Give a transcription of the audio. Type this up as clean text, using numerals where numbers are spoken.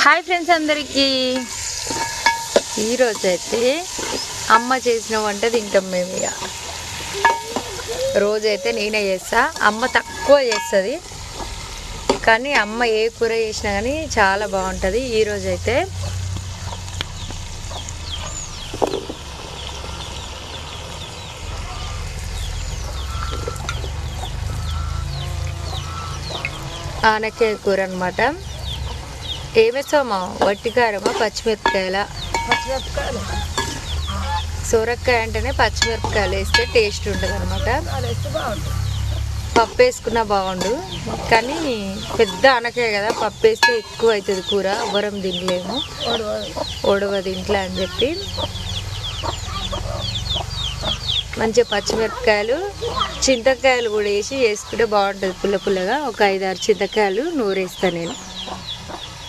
Hi friends అందరికీ. ఈరోజైతే అమ్మ చేసిన వంట తింటాం మేము. ఇక రోజైతే నేనే చేస్తా, అమ్మ తక్కువ చేస్తుంది, కానీ అమ్మ ఏ కూర చేసినా కానీ చాలా బాగుంటుంది. ఈరోజైతే ఆనకాయ కూర అనమాట. ఏమేస్తామా? వట్టికారమా, పచ్చిమిరపకాయల? సొరకాయ అంటేనే పచ్చిమిరపకాయలు వేస్తే టేస్ట్ ఉంటుంది అనమాట. పప్పు వేసుకున్నా బాగుండు, కానీ పెద్ద ఆనకాయ కదా, పప్పు వేస్తే ఎక్కువ అవుతుంది కూర, ఎవరం తినలేము, ఒడవది ఇంట్లో అని చెప్పి మంచిగా పచ్చిమిరపకాయలు, చింతకాయలు కూడా వేసి చేసుకుంటే బాగుంటుంది. పుల్ల పుల్లగా ఒక 5-6 చింతకాయలు నూరేస్తాను నేను.